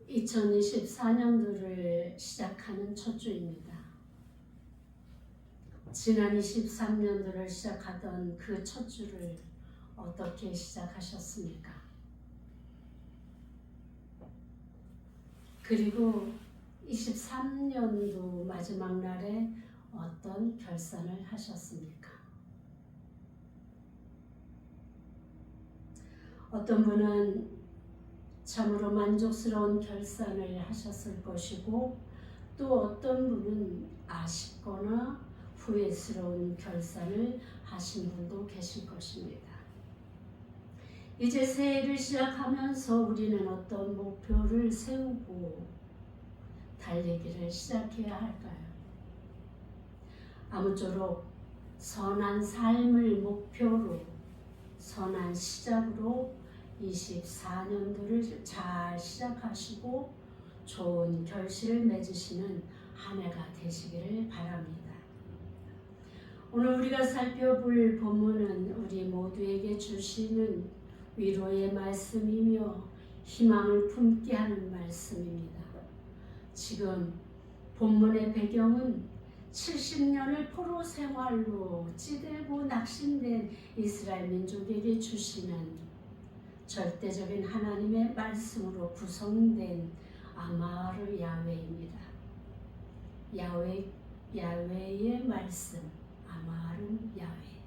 (2024년도를) 시작하는 첫 주입니다. 지난 23년도를 시작하던 그 첫 주를 어떻게 시작하셨습니까? 그리고 23년도 마지막 날에 어떤 결산을 하셨습니까? 어떤 분은 참으로 만족스러운 결산을 하셨을 것이고, 또 어떤 분은 아쉽거나 후회스러운 결산을 하신 분도 계실 것입니다. 이제 새해를 시작하면서 우리는 어떤 목표를 세우고 달리기를 시작해야 할까요? 아무쪼록 선한 삶을 목표로, 선한 시작으로 24년도를 잘 시작하시고 좋은 결실을 맺으시는 한 해가 되시기를 바랍니다. 오늘 우리가 살펴볼 본문은 우리 모두에게 주시는 위로의 말씀이며 희망을 품게 하는 말씀입니다. 지금 본문의 배경은 70년을 포로 생활로 찌들고 낙심된 이스라엘 민족에게 주시는 절대적인 하나님의 말씀으로 구성된 아마르 야훼입니다. 야훼의 말씀, 아마르 야훼.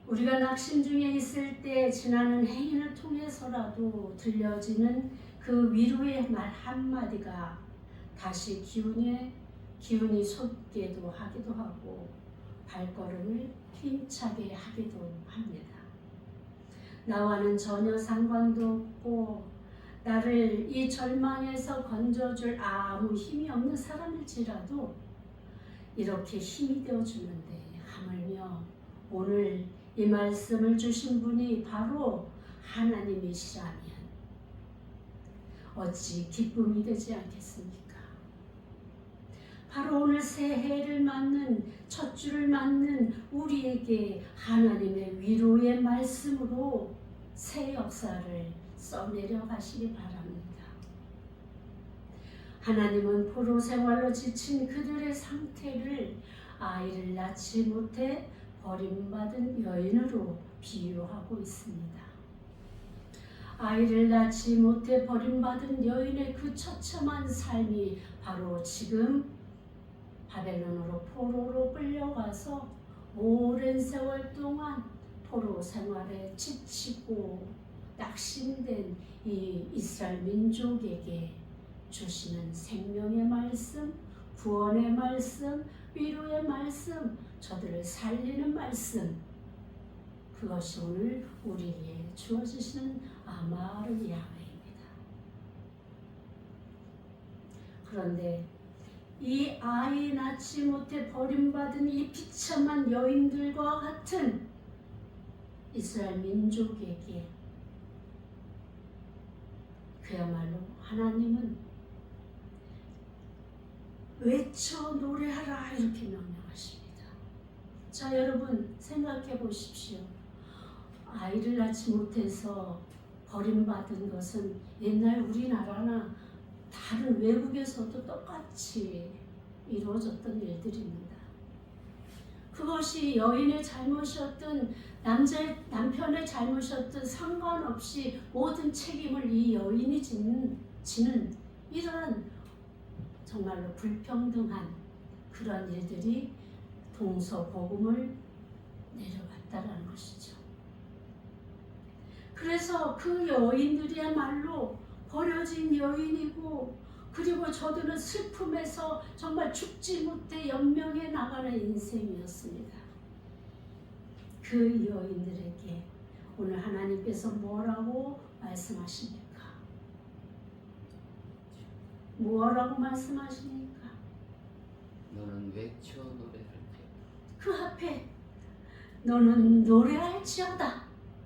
우리가 낙심 중에 있을 때 지나는 행인을 통해서라도 들려지는 그 위로의 말 한마디가 다시 기운이 솟게도 하기도 하고 발걸음을 힘차게 하기도 합니다. 나와는 전혀 상관도 없고 나를 이 절망에서 건져줄 아무 힘이 없는 사람일지라도 이렇게 힘이 되어주는데, 하물며 오늘 이 말씀을 주신 분이 바로 하나님이시라면 어찌 기쁨이 되지 않겠습니까? 바로 오늘 새해를 맞는 첫 주를 맞는 우리에게 하나님의 위로의 말씀으로 새 역사를 써내려 가시기 바랍니다. 하나님은 포로 생활로 지친 그들의 상태를 아이를 낳지 못해 버림받은 여인으로 비유하고 있습니다. 아이를 낳지 못해 버림받은 여인의 그 처참한 삶이 바로 지금 바벨론으로 포로로 끌려가서 오랜 세월 동안 포로 생활에 지치고 낙심된 이 이스라엘 민족에게 주시는 생명의 말씀, 구원의 말씀, 위로의 말씀, 저들을 살리는 말씀, 그것이 오늘 우리에게 주어지시는 아마르 야훼입니다. 그런데 이 아이 낳지 못해 버림받은 이 비참한 여인들과 같은 이스라엘 민족에게 그야말로 하나님은 외쳐 노래하라 이렇게 명령하십니다. 자, 여러분 생각해 보십시오. 아이를 낳지 못해서 버림받은 것은 옛날 우리나라나 다른 외국에서도 똑같이 이루어졌던 일들입니다. 그것이 여인의 잘못이었든 남편의 잘못이었든 상관없이 모든 책임을 이 여인이 지는 이러한 정말로 불평등한 그런 일들이 동서고금을 내려갔다라는 것이죠. 그래서 그 여인들이야말로 버려진 여인이고, 그리고 저들은 슬픔에서 정말 죽지 못해 연명해 나가는 인생이었습니다. 그 여인들에게 오늘 하나님께서 뭐라고 말씀하십니까? 뭐라고 말씀하십니까? 너는 외쳐 노래할지어다. 그 앞에 너는 노래할지어다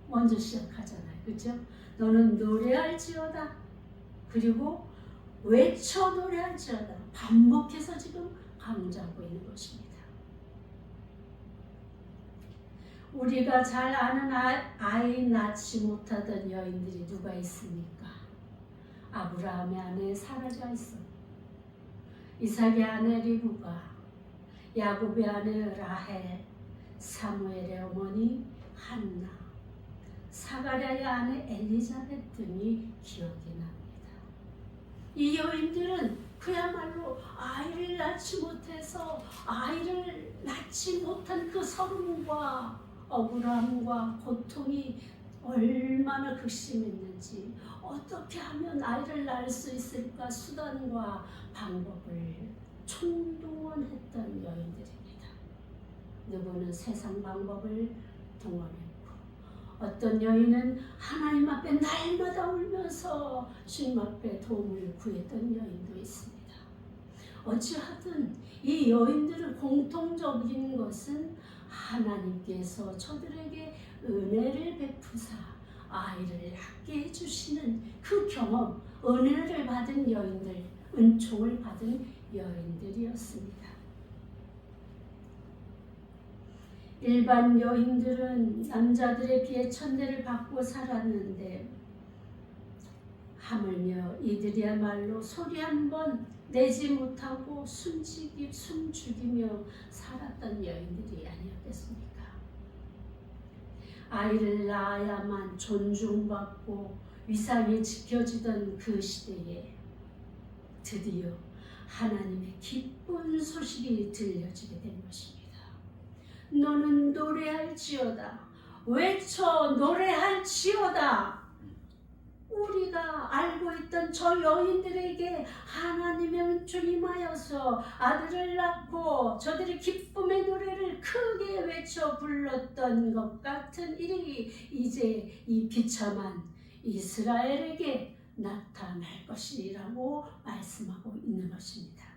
먼저 시작하잖아요. 그렇죠? 너는 노래할지어다. 그리고 외쳐 노래할지어다. 반복해서 지금 강조하고 있는 것입니다. 우리가 잘 아는 아이 낳지 못하던 여인들이 누가 있습니까? 아브라함의 아내 사라가 있었고, 이삭의 아내 리브가, 야곱의 아내 라헬, 사무엘의 어머니 한나, 사가랴의 아내 엘리자벳 등이 기억이 납니다. 이 여인들은 그야말로 아이를 낳지 못해서 아이를 낳지 못한 그 서름과 억울함과 고통이 얼마나 극심했는지, 어떻게 하면 아이를 낳을 수 있을까 수단과 방법을 총동원했던 여인들입니다. 누구는 세상 방법을 동원했고, 어떤 여인은 하나님 앞에 날마다 울면서 주님 앞에 도움을 구했던 여인도 있습니다. 어찌하든 이 여인들의 공통적인 것은 하나님께서 저들에게 은혜를 베푸사 아이를 낳게 해주시는 그 경험, 은혜를 받은 여인들, 은총을 받은 여인들이었습니다. 일반 여인들은 남자들에 비해 천대를 받고 살았는데, 하물며 이들이야말로 소리 한번 내지 못하고 숨죽이며 살았던 여인들이 아니었겠습니까? 아이를 낳아야만 존중받고 위상이 지켜지던 그 시대에 드디어 하나님의 기쁜 소식이 들려지게 된 것입니다. 너는 노래할지어다, 외쳐 노래할지어다. 우리가 알고 있던 저 여인들에게 하나님의 은총이 임하여서 아들을 낳고 저들이 기쁨의 노래를 크게 외쳐 불렀던 것 같은 일이 이제 이 비참한 이스라엘에게 나타날 것이라고 말씀하고 있는 것입니다.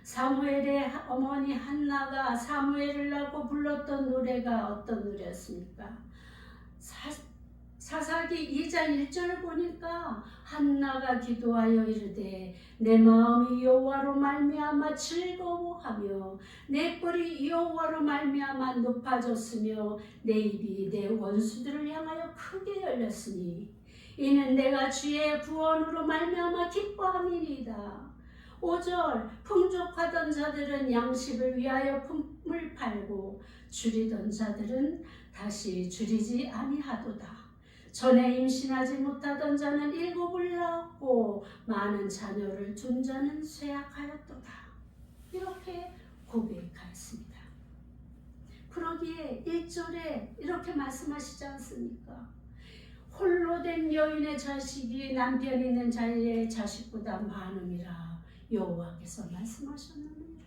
사무엘의 어머니 한나가 사무엘을 낳고 불렀던 노래가 어떤 노래였습니까? 사사기 2장 1절을 보니까 한나가 기도하여 이르되 내 마음이 여호와로 말미암아 즐거워하며 내 뿔이 여호와로 말미암아 높아졌으며 내 입이 내 원수들을 향하여 크게 열렸으니 이는 내가 주의 구원으로 말미암아 기뻐함이니이다. 5절 풍족하던 자들은 양식을 위하여 품을 팔고 줄이던 자들은 다시 줄이지 아니하도다. 전에 임신하지 못하던 자는 7을 낳았고 많은 자녀를 둔 자는 쇠약하였도다. 이렇게 고백하였습니다. 그러기에 1절에 이렇게 말씀하시지 않습니까? 홀로 된 여인의 자식이 남편 있는 자의 자식보다 많음이라 여호와께서 말씀하셨느니라.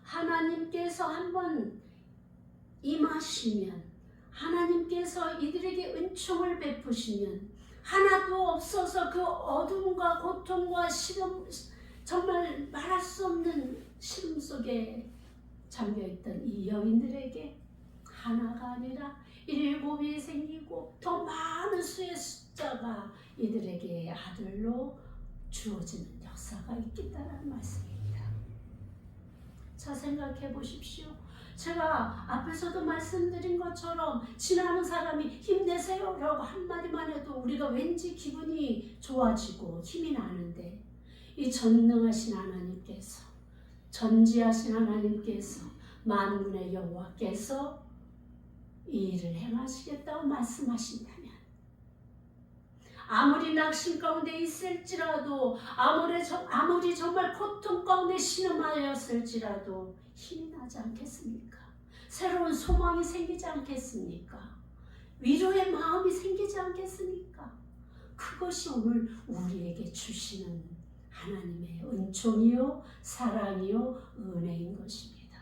하나님께서 한번 임하시면, 하나님께서 이들에게 은총을 베푸시면 하나도 없어서 그 어둠과 고통과 시름, 정말 말할 수 없는 시름 속에 잠겨있던 이 여인들에게 하나가 아니라 7이 생기고 더 많은 수의 숫자가 이들에게 아들로 주어지는 역사가 있겠다는 말씀입니다. 자, 생각해 보십시오. 제가 앞에서도 말씀드린 것처럼 지나는 사람이 힘내세요 라고 한마디만 해도 우리가 왠지 기분이 좋아지고 힘이 나는데, 이 전능하신 하나님께서, 전지하신 하나님께서, 만군의 여호와께서 이 일을 행하시겠다고 말씀하신다면, 아무리 낙심 가운데 있을지라도, 아무리 정말 고통 가운데 신음하였을지라도 힘이 나지 않겠습니까? 새로운 소망이 생기지 않겠습니까? 위로의 마음이 생기지 않겠습니까? 그것이 오늘 우리에게 주시는 하나님의 은총이요, 사랑이요, 은혜인 것입니다.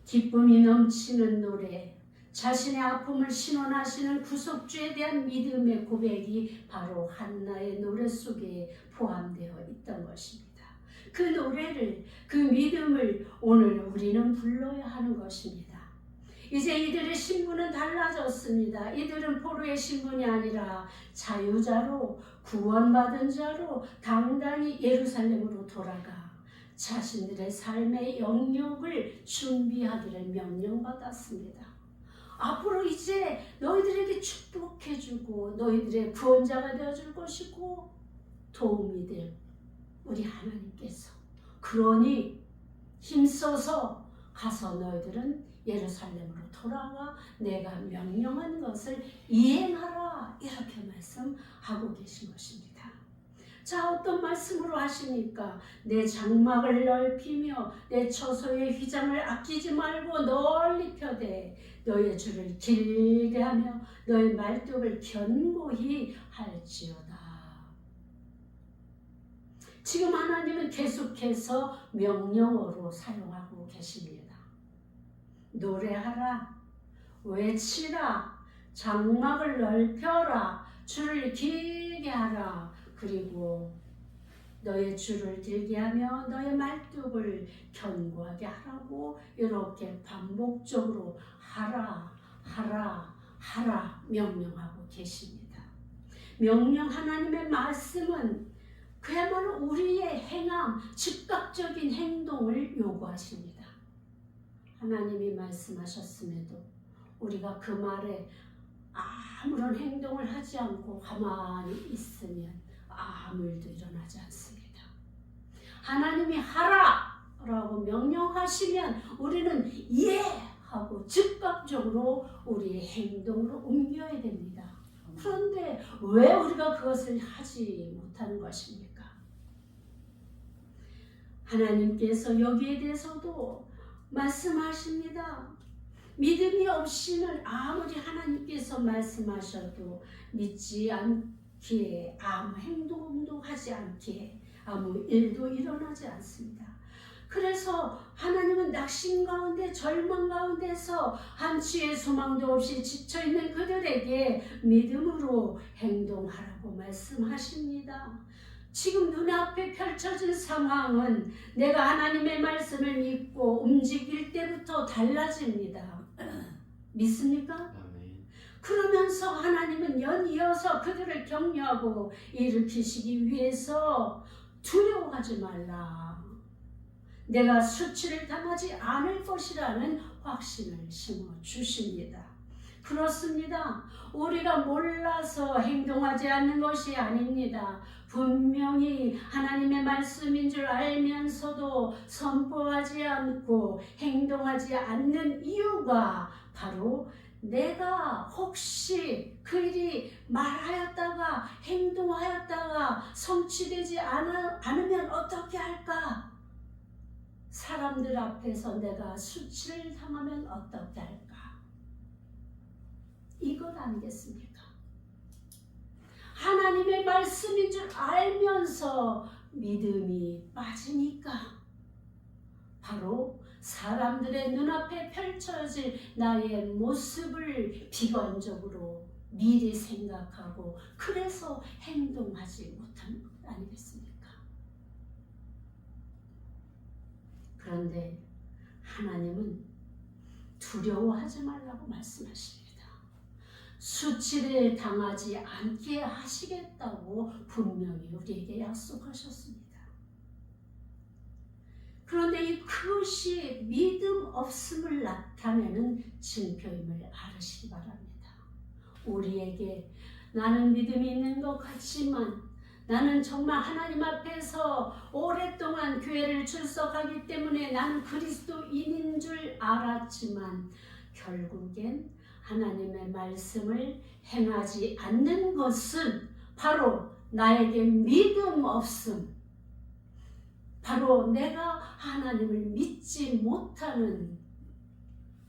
기쁨이 넘치는 노래, 자신의 아픔을 신원하시는 구속주에 대한 믿음의 고백이 바로 한나의 노래 속에 포함되어 있던 것입니다. 그 노래를, 그 믿음을 오늘 우리는 불러야 하는 것입니다. 이제 이들의 신분은 달라졌습니다. 이들은 포로의 신분이 아니라 자유자로, 구원받은 자로 당당히 예루살렘으로 돌아가 자신들의 삶의 영역을 준비하기를 명령받았습니다. 앞으로 이제 너희들에게 축복해주고 너희들의 구원자가 되어줄 것이고 도움이 될 우리 하나님께서, 그러니 힘써서 가서 너희들은 예루살렘으로 돌아와 내가 명령한 것을 이행하라, 이렇게 말씀하고 계신 것입니다. 자, 어떤 말씀으로 하십니까? 내 장막을 넓히며 내 처소의 휘장을 아끼지 말고 널리 펴되 너의 줄을 길게 하며 너의 말뚝을 견고히 할지어다. 지금 하나님은 계속해서 명령어로 사용하고 계십니다. 노래하라, 외치라, 장막을 넓혀라, 줄을 길게 하라, 그리고 너의 줄을 길게 하며 너의 말뚝을 견고하게 하라고 이렇게 반복적으로 하라, 하라, 하라 명령하고 계십니다. 명령, 하나님의 말씀은 그야말로 우리의 행함, 즉각적인 행동을 요구하십니다. 하나님이 말씀하셨음에도 우리가 그 말에 아무런 행동을 하지 않고 가만히 있으면 아무 일도 일어나지 않습니다. 하나님이 하라 라고 명령하시면 우리는 예 하고 즉각적으로 우리의 행동으로 옮겨야 됩니다. 그런데 왜 우리가 그것을 하지 못하는 것입니까? 하나님께서 여기에 대해서도 말씀하십니다. 믿음이 없이는 아무리 하나님께서 말씀하셔도 믿지 않기에, 아무 행동도 하지 않기에 아무 일도 일어나지 않습니다. 그래서 하나님은 낙심 가운데, 절망 가운데서 한치의 소망도 없이 지쳐있는 그들에게 믿음으로 행동하라고 말씀하십니다. 지금 눈앞에 펼쳐진 상황은 내가 하나님의 말씀을 믿고 움직일 때부터 달라집니다. 믿습니까? 아멘. 그러면서 하나님은 연이어서 그들을 격려하고 일으키시기 위해서 두려워하지 말라, 내가 수치를 당하지 않을 것이라는 확신을 심어주십니다. 그렇습니다. 우리가 몰라서 행동하지 않는 것이 아닙니다. 분명히 하나님의 말씀인 줄 알면서도 선포하지 않고 행동하지 않는 이유가 바로 내가 혹시 그 일이 말하였다가 행동하였다가 성취되지 않으면 어떻게 할까? 사람들 앞에서 내가 수치를 당하면 어떻게 할까? 이것 아니겠습니까? 하나님의 말씀인 줄 알면서 믿음이 빠지니까 바로 사람들의 눈앞에 펼쳐질 나의 모습을 비관적으로 미리 생각하고 그래서 행동하지 못한 것 아니겠습니까? 그런데 하나님은 두려워하지 말라고 말씀하십니다. 수치를 당하지 않게 하시겠다고 분명히 우리에게 약속하셨습니다. 그런데 그것이 믿음 없음을 나타내는 징표임을 알으시기 바랍니다. 우리에게 나는 믿음이 있는 것 같지만 나는 정말 하나님 앞에서 오랫동안 교회를 출석하기 때문에 나는 그리스도인인 줄 알았지만 결국엔 하나님의 말씀을 행하지 않는 것은 바로 나에게 믿음 없음, 바로 내가 하나님을 믿지 못하는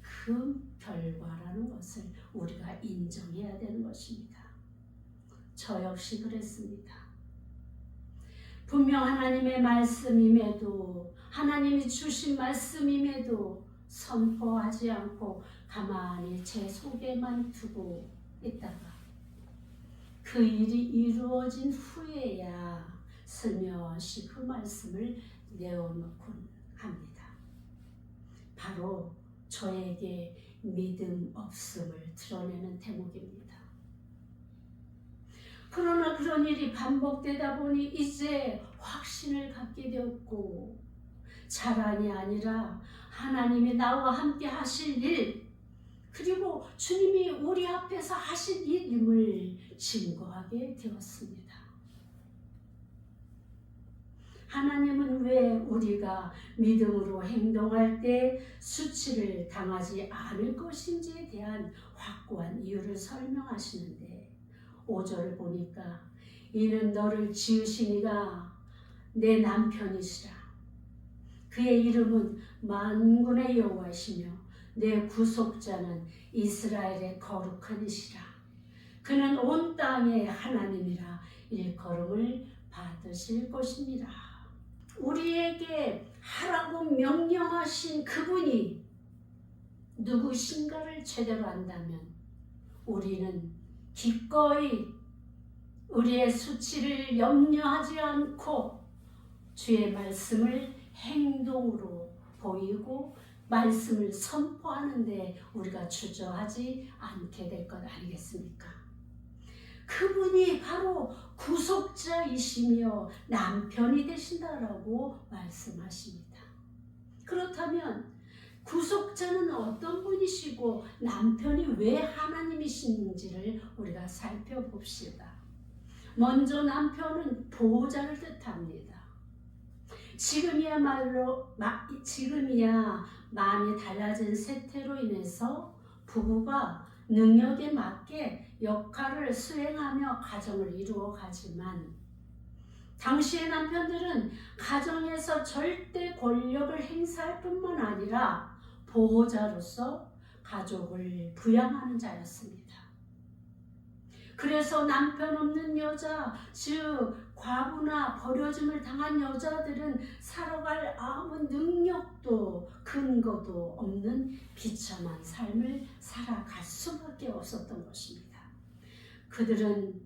그 결과라는 것을 우리가 인정해야 되는 것입니다. 저 역시 그랬습니다. 분명 하나님의 말씀임에도, 하나님이 주신 말씀임에도 선포하지 않고 가만히 제 속에만 두고 있다가 그 일이 이루어진 후에야 슬며시 그 말씀을 내어놓곤 합니다. 바로 저에게 믿음 없음을 드러내는 대목입니다. 그러나 그런 일이 반복되다 보니 이제 확신을 갖게 되었고 자랑이 아니라 하나님이 나와 함께 하실 일, 그리고 주님이 우리 앞에서 하신 일임을 증거하게 되었습니다. 하나님은 왜 우리가 믿음으로 행동할 때 수치를 당하지 않을 것인지에 대한 확고한 이유를 설명하시는데 5절을 보니까 이는 너를 지으신 이가 내 남편이시라. 그의 이름은 만군의 여호와시며 내 구속자는 이스라엘의 거룩한 이시라. 그는 온 땅의 하나님이라 일컬음을 받으실 것이니라. 우리에게 하라고 명령하신 그분이 누구신가를 제대로 안다면 우리는 기꺼이 우리의 수치를 염려하지 않고 주의 말씀을 행동으로 보이고 말씀을 선포하는데 우리가 주저하지 않게 될 것 아니겠습니까? 그분이 바로 구속자이시며 남편이 되신다라고 말씀하십니다. 그렇다면 구속자는 어떤 분이시고 남편이 왜 하나님이신지를 우리가 살펴봅시다. 먼저 남편은 보호자를 뜻합니다. 지금이야 많이 달라진 세태로 인해서 부부가 능력에 맞게 역할을 수행하며 가정을 이루어가지만 당시의 남편들은 가정에서 절대 권력을 행사할 뿐만 아니라 보호자로서 가족을 부양하는 자였습니다. 그래서 남편 없는 여자, 즉 과부나 버려짐을 당한 여자들은 살아갈 아무 능력도 근거도 없는 비참한 삶을 살아갈 수밖에 없었던 것입니다. 그들은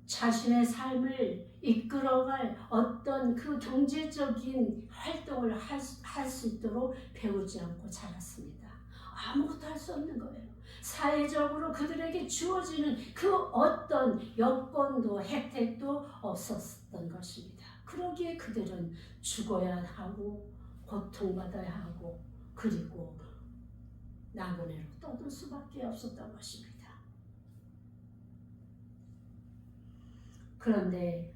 자신의 삶을 이끌어갈 어떤 그 경제적인 활동을 할 수 있도록 배우지 않고 자랐습니다. 아무것도 할 수 없는 거예요. 사회적으로 그들에게 주어지는 그 어떤 여건도 혜택도 없었던 것입니다. 그러기에 그들은 죽어야 하고 고통받아야 하고 그리고 나그네로 떠들 수밖에 없었던 것입니다. 그런데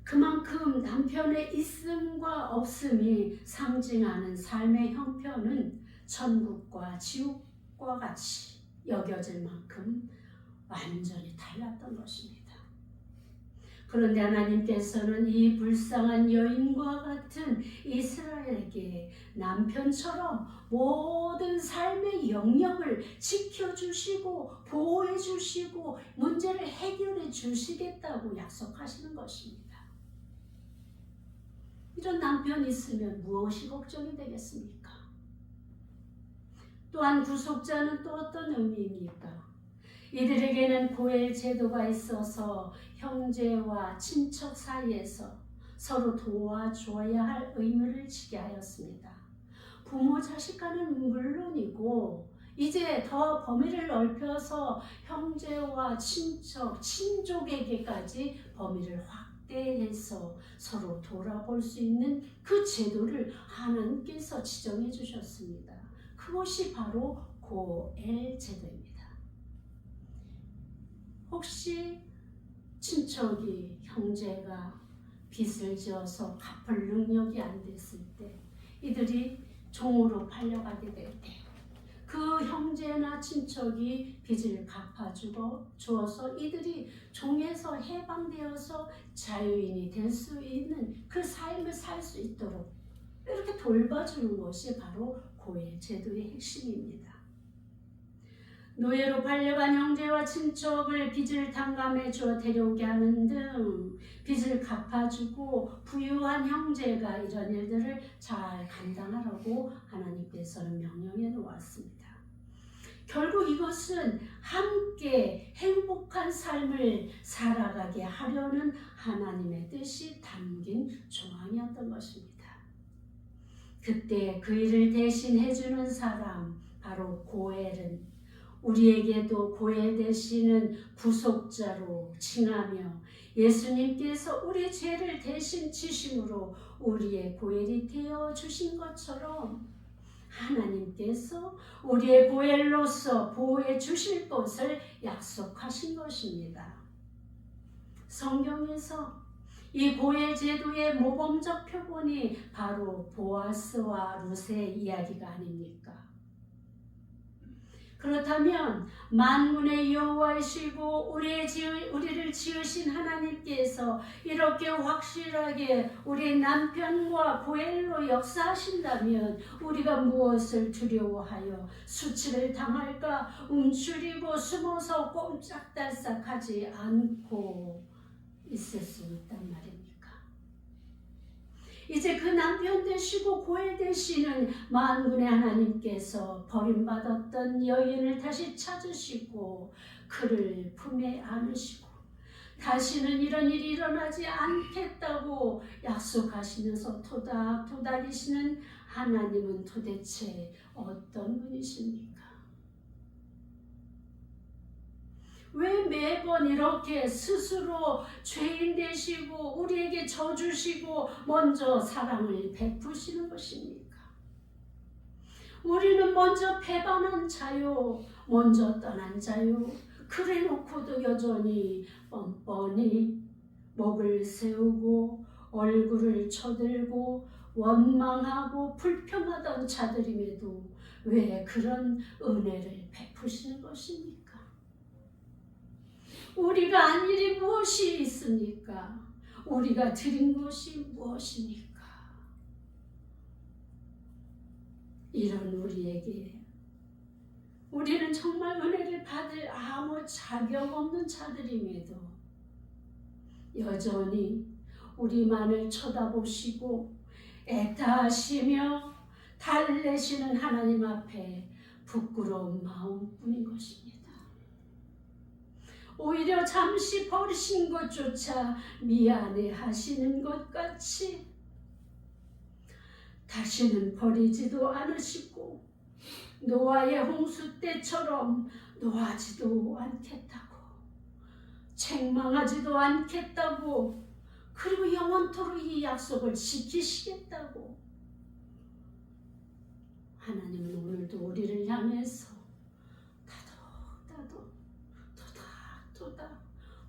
그만큼 남편의 있음과 없음이 상징하는 삶의 형편은 천국과 지옥과 같이 여겨질 만큼 완전히 달랐던 것입니다. 그런데 하나님께서는 이 불쌍한 여인과 같은 이스라엘에게 남편처럼 모든 삶의 영역을 지켜주시고 보호해주시고 문제를 해결해 주시겠다고 약속하시는 것입니다. 이런 남편이 있으면 무엇이 걱정이 되겠습니까? 또한 구속자는 또 어떤 의미입니까? 이들에게는 고엘 제도가 있어서 형제와 친척 사이에서 서로 도와줘야 할 의무를 지게 하였습니다. 부모 자식 간은 물론이고 이제 더 범위를 넓혀서 형제와 친척, 친족에게까지 범위를 확대해서 서로 돌아볼 수 있는 그 제도를 하나님께서 지정해 주셨습니다. 그것이 바로 고엘 제도입니다. 혹시 친척이 형제가 빚을 지어서 갚을 능력이 안 됐을 때 이들이 종으로 팔려가게 될 때 그 형제나 친척이 빚을 갚아주어서 이들이 종에서 해방되어서 자유인이 될 수 있는 그 삶을 살 수 있도록 이렇게 돌봐주는 것이 바로 고엘 제도의 핵심입니다. 노예로 팔려간 형제와 친척을 빚을 탕감해 주어 데려오게 하는 등 빚을 갚아주고 부유한 형제가 이런 일들을 잘 감당하라고 하나님께서는 명령해 놓았습니다. 결국 이것은 함께 행복한 삶을 살아가게 하려는 하나님의 뜻이 담긴 조항이었던 것입니다. 그때 그 일을 대신해주는 사람 바로 고엘은 우리에게도 고엘 되시는 구속자로 칭하며 예수님께서 우리 죄를 대신 지심으로 우리의 고엘이 되어 주신 것처럼 하나님께서 우리의 고엘로서 보호해 주실 것을 약속하신 것입니다. 성경에서 이 고엘 제도의 모범적 표본이 바로 보아스와 룻의 이야기가 아닙니까? 그렇다면 만군의 여호와이시고 우리를 지으신 하나님께서 이렇게 확실하게 우리 남편과 고엘로 역사하신다면 우리가 무엇을 두려워하여 수치를 당할까 움츠리고 숨어서 꼼짝달싹하지 않고 있을 수 있단 말입니까? 이제 그 남편 되시고 고엘 되시는 만군의 하나님께서 버림받았던 여인을 다시 찾으시고 그를 품에 안으시고 다시는 이런 일이 일어나지 않겠다고 약속하시면서 토닥토닥이시는 하나님은 도대체 어떤 분이십니까? 왜 매번 이렇게 스스로 죄인 되시고 우리에게 져주시고 먼저 사랑을 베푸시는 것입니까? 우리는 먼저 배반한 자요, 먼저 떠난 자요. 그래 놓고도 여전히 뻔뻔히 목을 세우고 얼굴을 쳐들고 원망하고 불평하던 자들임에도 왜 그런 은혜를 베푸시는 것입니까? 우리가 한 일이 무엇이 있습니까? 우리가 드린 것이 무엇입니까? 이런 우리에게 우리는 정말 은혜를 받을 아무 자격 없는 자들임에도 여전히 우리만을 쳐다보시고 애타하시며 달래시는 하나님 앞에 부끄러운 마음뿐인 것입니다. 오히려 잠시 버리신 것조차 미안해 하시는 것 같이 다시는 버리지도 않으시고 노아의 홍수 때처럼 노하지도 않겠다고 책망하지도 않겠다고 그리고 영원토록 이 약속을 지키시겠다고 하나님은 오늘도 우리를 향해서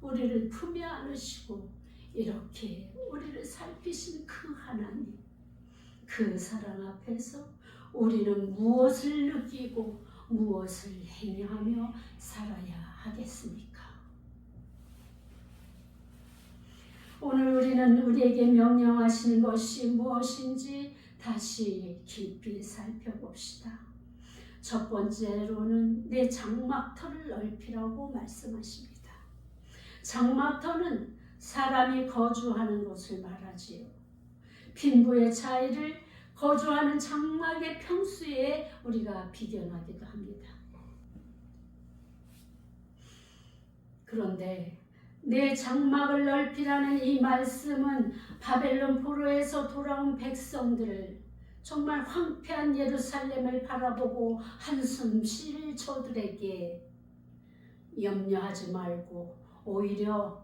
우리를 품에 안으시고 이렇게 우리를 살피신 그 하나님, 그 사랑 앞에서 우리는 무엇을 느끼고 무엇을 행하며 살아야 하겠습니까? 오늘 우리는 우리에게 명령하시는 것이 무엇인지 다시 깊이 살펴봅시다. 첫 번째로는 내 장막터를 넓히라고 말씀하십니다. 장막터는 사람이 거주하는 곳을 말하지요. 빈부의 차이를 거주하는 장막의 평수에 우리가 비견하기도 합니다. 그런데 내 장막을 넓히라는 이 말씀은 바벨론 포로에서 돌아온 백성들을 정말 황폐한 예루살렘을 바라보고 한숨 쉴 저들에게 염려하지 말고 오히려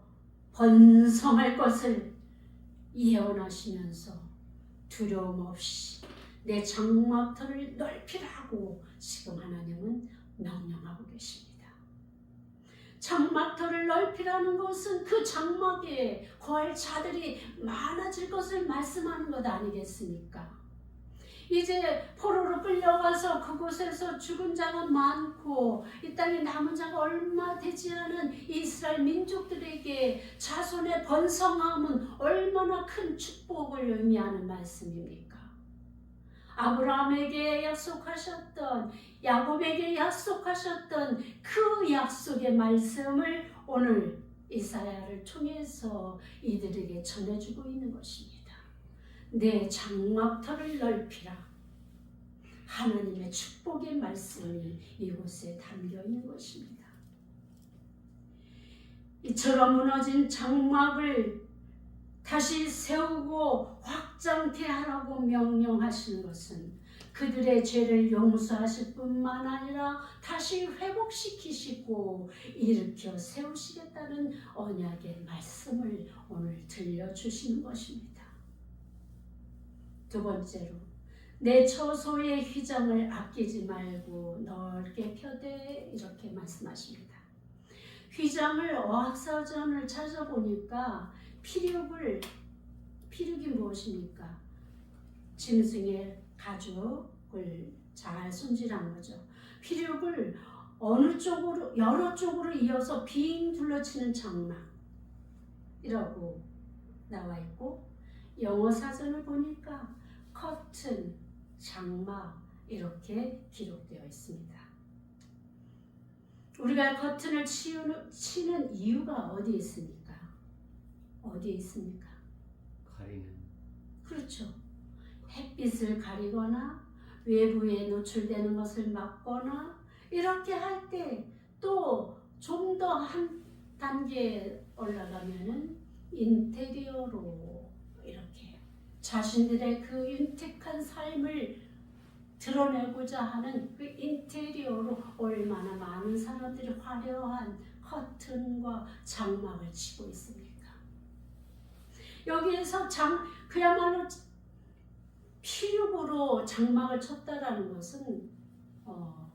번성할 것을 예언하시면서 두려움 없이 내 장막터를 넓히라고 지금 하나님은 명령하고 계십니다. 장막터를 넓히라는 것은 그 장막에 거할 자들이 많아질 것을 말씀하는 것 아니겠습니까? 이제 포로로 끌려가서 그곳에서 죽은 자가 많고 이 땅에 남은 자가 얼마 되지 않은 이스라엘 민족들에게 자손의 번성함은 얼마나 큰 축복을 의미하는 말씀입니까? 아브라함에게 약속하셨던, 야곱에게 약속하셨던 그 약속의 말씀을 오늘 이사야를 통해서 이들에게 전해주고 있는 것입니다. 내 장막터를 넓히라. 하나님의 축복의 말씀이 이곳에 담겨 있는 것입니다. 이처럼 무너진 장막을 다시 세우고 확장케 하라고 명령하시는 것은 그들의 죄를 용서하실 뿐만 아니라 다시 회복시키시고 일으켜 세우시겠다는 언약의 말씀을 오늘 들려주시는 것입니다. 두 번째로, 내 처소의 휘장을 아끼지 말고 넓게 펴되, 이렇게 말씀하십니다. 휘장을 어학사전을 찾아보니까 피륙이 무엇입니까? 짐승의 가죽을 잘 손질한 거죠. 피륙을 어느 쪽으로, 여러 쪽으로 이어서 빙 둘러치는 장막이라고 나와 있고, 영어 사전을 보니까 커튼, 장막 이렇게 기록되어 있습니다. 우리가 커튼을 치는 이유가 어디에 있습니까? 어디에 있습니까? 가리는. 그렇죠. 햇빛을 가리거나 외부에 노출되는 것을 막거나 이렇게 할 때, 또 좀 더 한 단계 올라가면은 인테리어로 이렇게 자신들의 그 윤택한 삶을 드러내고자 하는 그 인테리어로 얼마나 많은 사람들이 화려한 커튼과 장막을 치고 있습니까? 여기에서 그야말로 피륙으로 장막을 쳤다라는 것은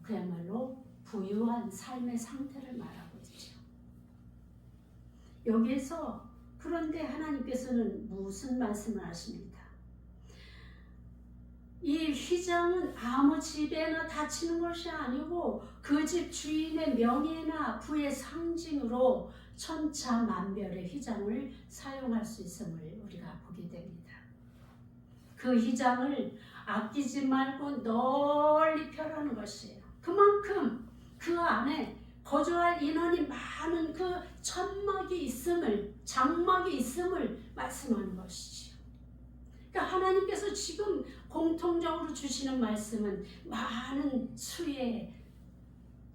그야말로 부유한 삶의 상태를 말하고 있죠. 여기에서 그런데 하나님께서는 무슨 말씀을 하십니까? 이 휘장은 아무 집에나 닫히는 것이 아니고 그 집 주인의 명예나 부의 상징으로 천차만별의 휘장을 사용할 수 있음을 우리가 보게 됩니다. 그 휘장을 아끼지 말고 널리 펴라는 것이에요. 그만큼 그 안에 거주할 인원이 많은 그 장막이 있음을 말씀하는 것이지요. 그러니까 하나님께서 지금 공통적으로 주시는 말씀은 많은 수의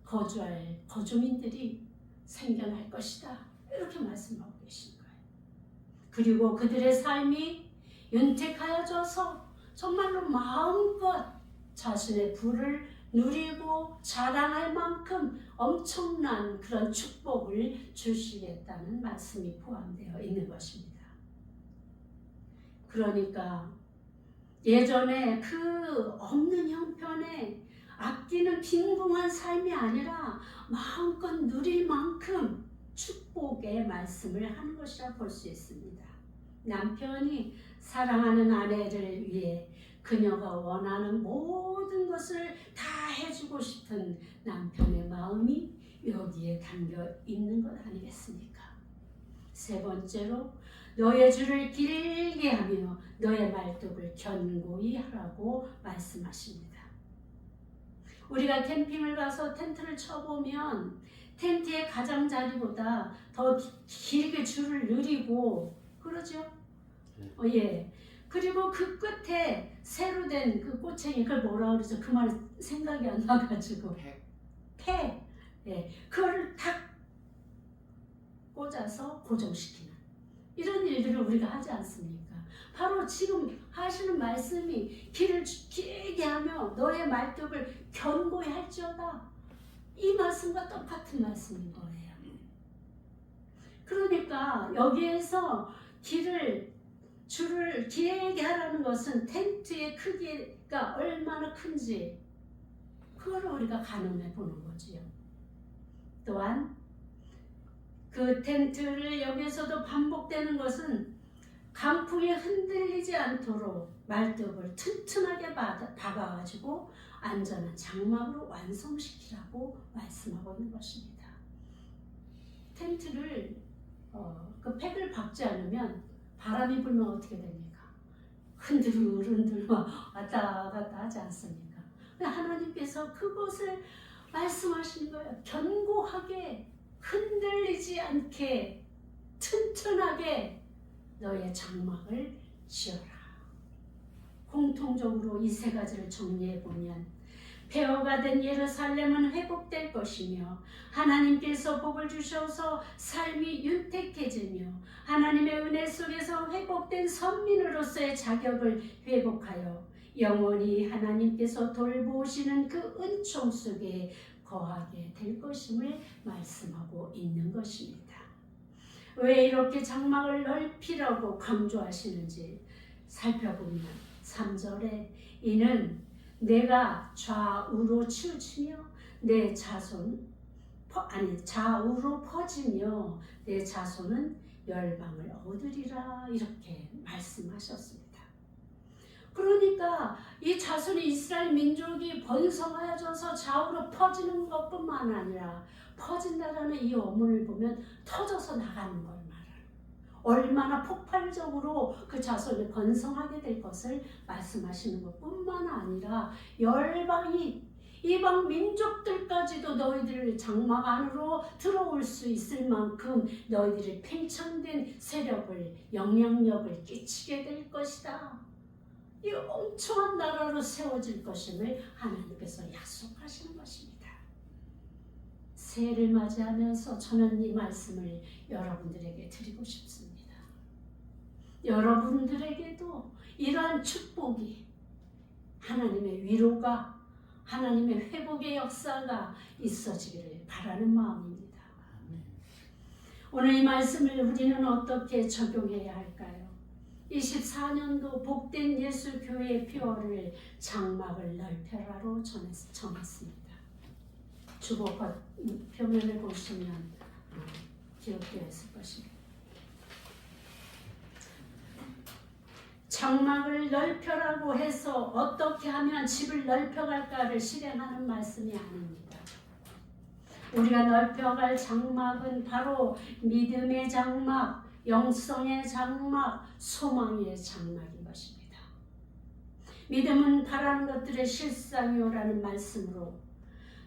거주할 거주민들이 생겨날 것이다, 이렇게 말씀하고 계신 거예요. 그리고 그들의 삶이 윤택하여져서 정말로 마음껏 자신의 부를 누리고 자랑할 만큼 엄청난 그런 축복을 주시겠다는 말씀이 포함되어 있는 것입니다. 그러니까 예전에 그 없는 형편에 아끼는 빈궁한 삶이 아니라 마음껏 누릴 만큼 축복의 말씀을 하는 것이라 볼 수 있습니다. 남편이 사랑하는 아내를 위해 그녀가 원하는 모든 것을 다 해주고 싶은 남편의 마음이 여기에 담겨 있는 것 아니겠습니까? 세 번째로, 너의 줄을 길게 하며 너의 말뚝을 견고히 하라고 말씀하십니다. 우리가 캠핑을 가서 텐트를 쳐보면 텐트의 가장자리보다 더 길게 줄을 늘리고 그러죠? 예. 그리고 그 끝에 새로 된 그 꼬챙이, 그걸 뭐라 그러죠? 그 말이 생각이 안 나가지고. 폐. 예. 그거를 탁 꽂아서 고정시키는 이런 일들을 우리가 하지 않습니까? 바로 지금 하시는 말씀이 길을 길게 하며 너의 말뚝을 견고히 할지어다, 이 말씀과 똑같은 말씀인 거예요. 그러니까 여기에서 줄을 길게 하라는 것은 텐트의 크기가 얼마나 큰지 그걸 우리가 가늠해 보는 거지요. 또한 그 텐트를 여기서도 반복되는 것은 강풍에 흔들리지 않도록 말뚝을 튼튼하게 박아가지고 안전한 장막으로 완성시키라고 말씀하고 있는 것입니다. 텐트를 그 팩을 박지 않으면 바람이 불면 어떻게 됩니까? 흔들흔들 왔다 갔다 하지 않습니까? 하나님께서 그것을 말씀하시는 거예요. 견고하게 흔들리지 않게 튼튼하게 너의 장막을 지어라. 공통적으로 이 세 가지를 정리해 보면, 폐허가 된 예루살렘은 회복될 것이며 하나님께서 복을 주셔서 삶이 윤택해지며 하나님의 은혜 속에서 회복된 선민으로서의 자격을 회복하여 영원히 하나님께서 돌보시는 그 은총 속에 거하게 될 것임을 말씀하고 있는 것입니다. 왜 이렇게 장막을 넓히라고 강조하시는지 살펴보면 3절에 이는 내가 좌우로 치우치며 내 자손 좌우로 퍼지며 내 자손은 열방을 얻으리라 이렇게 말씀하셨습니다. 그러니까 이 자손이 이스라엘 민족이 번성하여져서 좌우로 퍼지는 것뿐만 아니라 퍼진다라는 이 어문을 보면 터져서 나가는 걸 말하는, 얼마나 폭발적으로 그 자손이 번성하게 될 것을 말씀하시는 것뿐만 아니라 열방이 이방 민족들까지도 너희들 장막 안으로 들어올 수 있을 만큼 너희들의 팽창된 세력을, 영향력을 끼치게 될 것이다. 이 엄청난 나라로 세워질 것임을 하나님께서 약속하시는 것입니다. 새해를 맞이하면서 저는 이 말씀을 여러분들에게 드리고 싶습니다. 여러분들에게도 이러한 축복이, 하나님의 위로가, 하나님의 회복의 역사가 있어지기를 바라는 마음입니다. 오늘 이 말씀을 우리는 어떻게 적용해야 할까요? 24년도 복된 예수교회 표어를 장막을 넓혀라로 정했습니다. 주보 표면을 보시면 기록되어 있을 것입니다. 장막을 넓혀라고 해서 어떻게 하면 집을 넓혀갈까를 실행하는 말씀이 아닙니다. 우리가 넓혀갈 장막은 바로 믿음의 장막, 영성의 장막, 소망의 장막인 것입니다. 믿음은 바라는 것들의 실상이요라는 말씀으로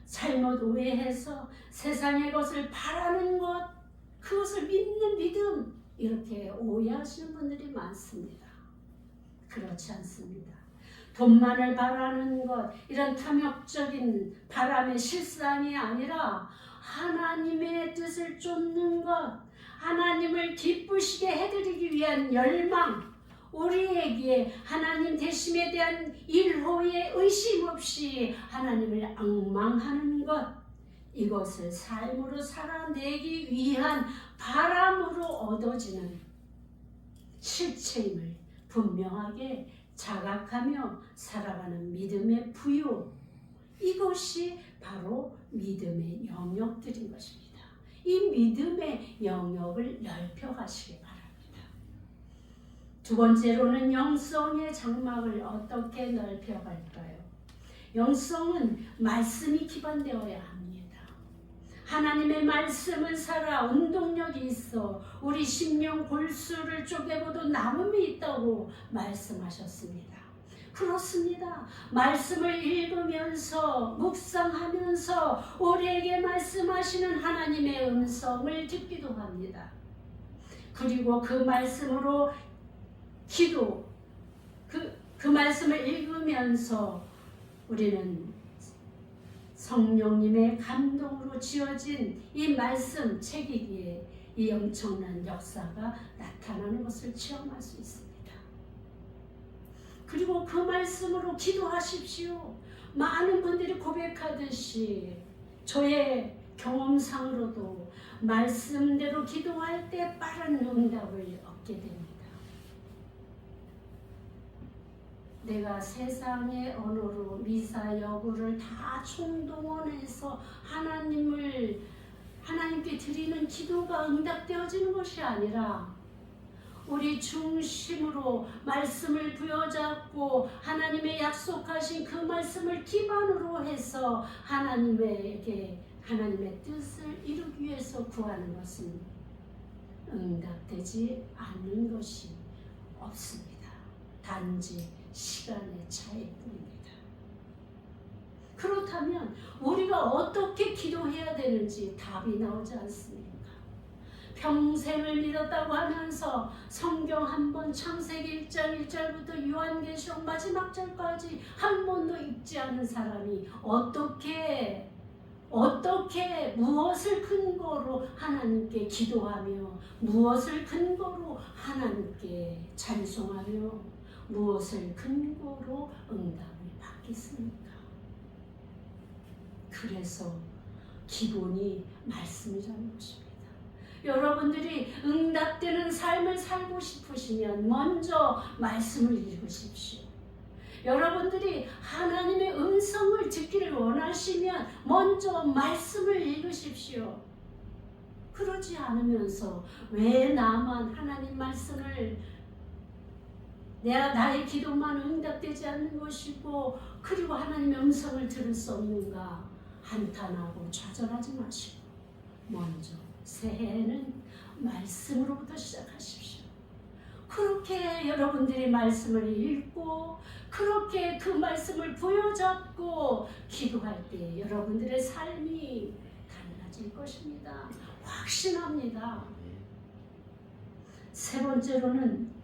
잘못 오해해서 세상의 것을 바라는 것, 그것을 믿는 믿음, 이렇게 오해하시는 분들이 많습니다. 그렇지 않습니다. 돈만을 바라는 것, 이런 탐욕적인 바람의 실상이 아니라 하나님의 뜻을 쫓는 것, 하나님을 기쁘시게 해드리기 위한 열망, 우리에게 하나님 되심에 대한 일호의 의심 없이 하나님을 앙망하는 것, 이것을 삶으로 살아내기 위한 바람으로 얻어지는 실체임을 분명하게 자각하며 살아가는 믿음의 부요, 이것이 바로 믿음의 영역들인 것입니다. 이 믿음의 영역을 넓혀가시기 바랍니다. 두 번째로는 영성의 장막을 어떻게 넓혀갈까요? 영성은 말씀이 기반되어야 합니다. 하나님의 말씀은 살아 운동력이 있어 우리 심령 골수를 쪼개고도 남음이 있다고 말씀하셨습니다. 그렇습니다. 말씀을 읽으면서 묵상하면서 우리에게 말씀하시는 하나님의 음성을 듣기도 합니다. 그리고 그 말씀으로 기도, 그 말씀을 읽으면서 우리는 성령님의 감동으로 지어진 이 말씀 책이기에 이 엄청난 역사가 나타나는 것을 체험할 수 있습니다. 그리고 그 말씀으로 기도하십시오. 많은 분들이 고백하듯이 저의 경험상으로도 말씀대로 기도할 때 빠른 응답을 얻게 됩니다. 내가 세상의 언어로 미사 여구를 다 총동원해서 하나님께 드리는 기도가 응답되어지는 것이 아니라 우리 중심으로 말씀을 부여잡고 하나님의 약속하신 그 말씀을 기반으로 해서 하나님의 뜻을 이루기 위해서 구하는 것은 응답되지 않는 것이 없습니다. 단지 시간의 차이일 뿐입니다. 그렇다면 우리가 어떻게 기도해야 되는지 답이 나오지 않습니까? 평생을 믿었다고 하면서 성경 한 번 창세기 1장 1절부터 요한계시록 마지막 절까지 한 번도 읽지 않은 사람이 어떻게 무엇을 근거로 하나님께 기도하며 무엇을 근거로 하나님께 찬송하며 무엇을 근거로 응답을 받겠습니까? 그래서 기본이 말씀이라는 것입니다. 여러분들이 응답되는 삶을 살고 싶으시면 먼저 말씀을 읽으십시오. 여러분들이 하나님의 음성을 듣기를 원하시면 먼저 말씀을 읽으십시오. 그러지 않으면서 왜 나만 하나님 말씀을 나의 기도만 응답되지 않는 것이고 그리고 하나님의 음성을 들을 수 없는가 한탄하고 좌절하지 마시고 먼저 새해에는 말씀으로부터 시작하십시오. 그렇게 여러분들이 말씀을 읽고 그렇게 그 말씀을 부여잡고 기도할 때 여러분들의 삶이 달라질 것입니다. 확신합니다. 세 번째로는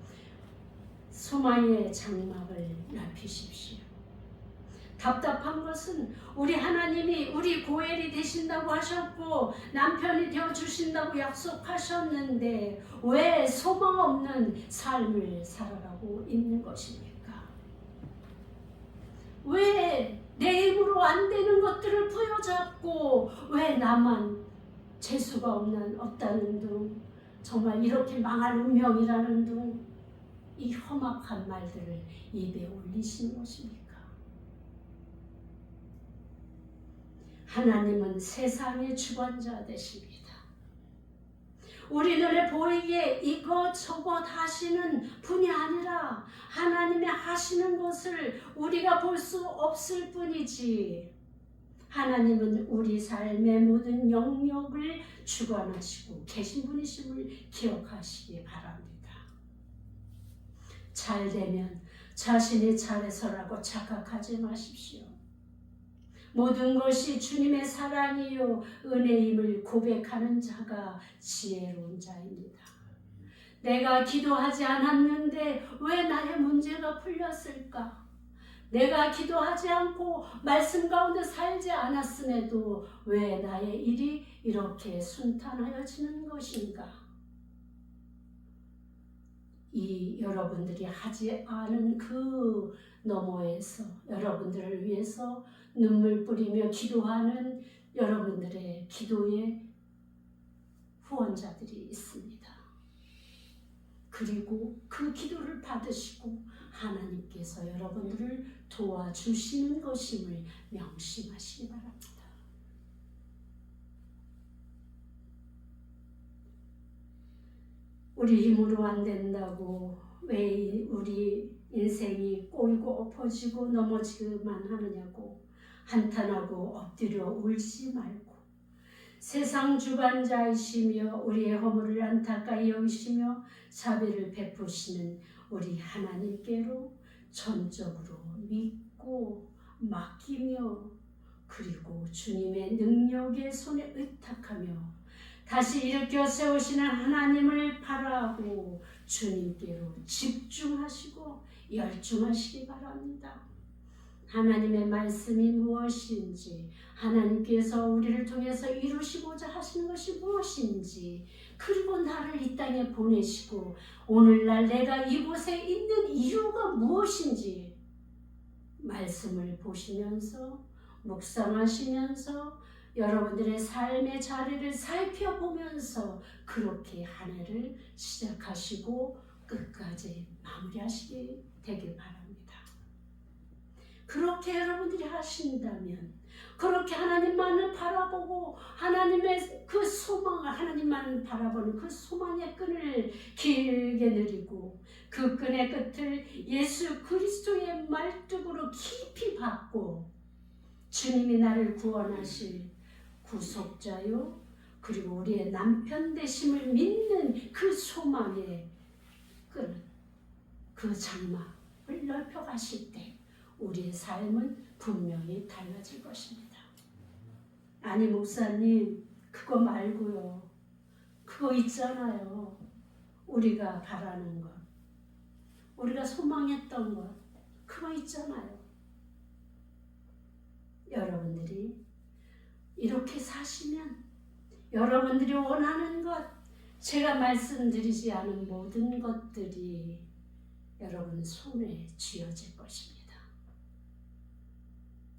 소망의 장막을 넓히십시오. 답답한 것은 우리 하나님이 우리 고엘이 되신다고 하셨고 남편이 되어주신다고 약속하셨는데 왜 소망 없는 삶을 살아가고 있는 것입니까? 왜 내 힘으로 안 되는 것들을 부여잡고 왜 나만 재수가 없다는 둥 정말 이렇게 망할 운명이라는 둥 이 험악한 말들을 입에 올리시는 것입니까? 하나님은 세상의 주관자 되십니다. 우리 눈에 보이기에 이것저것 하시는 분이 아니라 하나님의 하시는 것을 우리가 볼 수 없을 뿐이지 하나님은 우리 삶의 모든 영역을 주관하시고 계신 분이심을 기억하시기 바랍니다. 잘 되면 자신이 잘해서라고 착각하지 마십시오. 모든 것이 주님의 사랑이요 은혜임을 고백하는 자가 지혜로운 자입니다. 내가 기도하지 않았는데 왜 나의 문제가 풀렸을까? 내가 기도하지 않고 말씀 가운데 살지 않았음에도 왜 나의 일이 이렇게 순탄하여지는 것인가? 이 여러분들이 하지 않은 그 너머에서 여러분들을 위해서 눈물 뿌리며 기도하는 여러분들의 기도의 후원자들이 있습니다. 그리고 그 기도를 받으시고 하나님께서 여러분들을 도와주시는 것임을 명심하시기 바랍니다. 우리 힘으로 안 된다고 왜 우리 인생이 꼬이고 엎어지고 넘어지기만 하느냐고 한탄하고 엎드려 울지 말고 세상 주관자이시며 우리의 허물을 안타까이 여기시며 자비를 베푸시는 우리 하나님께로 전적으로 믿고 맡기며 그리고 주님의 능력의 손에 의탁하며 다시 일으켜 세우시는 하나님을 바라고 주님께로 집중하시고 열중하시기 바랍니다. 하나님의 말씀이 무엇인지 하나님께서 우리를 통해서 이루시고자 하시는 것이 무엇인지 그리고 나를 이 땅에 보내시고 오늘날 내가 이곳에 있는 이유가 무엇인지 말씀을 보시면서 묵상하시면서 여러분들의 삶의 자리를 살펴보면서 그렇게 한 해를 시작하시고 끝까지 마무리하시게 되길 바랍니다. 그렇게 여러분들이 하신다면 그렇게 하나님만을 바라보고 하나님의 그 소망을 하나님만을 바라보는 그 소망의 끈을 길게 내리고 그 끈의 끝을 예수 그리스도의 말뚝으로 깊이 박고 주님이 나를 구원하실 구속자요 그리고 우리의 남편 되심을 믿는 그 소망의 끈, 그 장막을 넓혀 가실 때 우리의 삶은 분명히 달라질 것입니다. 아니 목사님 그거 말고요. 그거 있잖아요. 우리가 바라는 것, 우리가 소망했던 것, 그거 있잖아요. 여러분들이 이렇게 사시면 여러분들이 원하는 것, 제가 말씀드리지 않은 모든 것들이 여러분 손에 쥐어질 것입니다.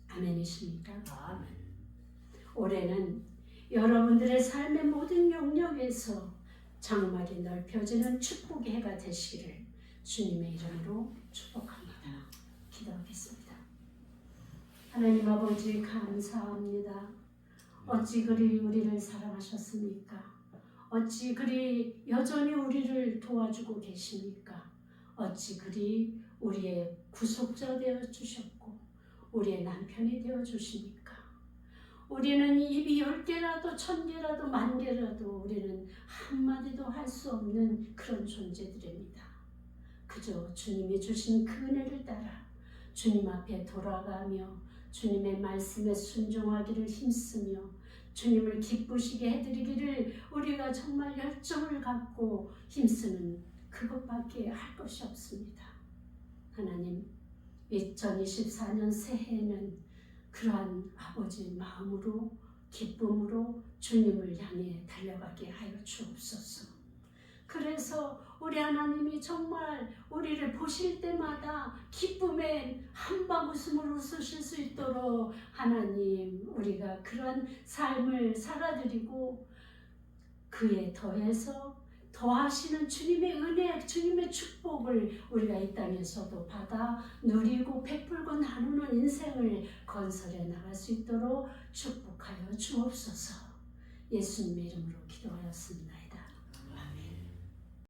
아멘이십니까? 아멘. 올해는 여러분들의 삶의 모든 영역에서 장막이 넓혀지는 축복의 해가 되시기를 주님의 이름으로 축복합니다. 기도하겠습니다. 하나님 아버지 감사합니다. 어찌 그리 우리를 사랑하셨습니까? 어찌 그리 여전히 우리를 도와주고 계십니까? 어찌 그리 우리의 구속자 되어 주셨고 우리의 남편이 되어 주십니까? 우리는 입이 10개라도 1000개라도 10,000개라도 우리는 한마디도 할 수 없는 그런 존재들입니다. 그저 주님이 주신 그 은혜를 따라 주님 앞에 돌아가며 주님의 말씀에 순종하기를 힘쓰며 주님을 기쁘시게 해드리기를 우리가 정말 열정을 갖고 힘쓰는 그것밖에 할 것이 없습니다. 하나님, 2024년 새해에는 그러한 아버지 마음으로 기쁨으로 주님을 향해 달려가게 하여 주옵소서. 그래서 우리 하나님이 정말 우리를 보실 때마다 기쁨의 한방웃음을 웃으실 수 있도록 하나님 우리가 그런 삶을 살아드리고 그에 더해서 더하시는 주님의 은혜, 주님의 축복을 우리가 이 땅에서도 받아 누리고 베풀고 나누는 인생을 건설해 나갈 수 있도록 축복하여 주옵소서. 예수님의 이름으로 기도하였습니다.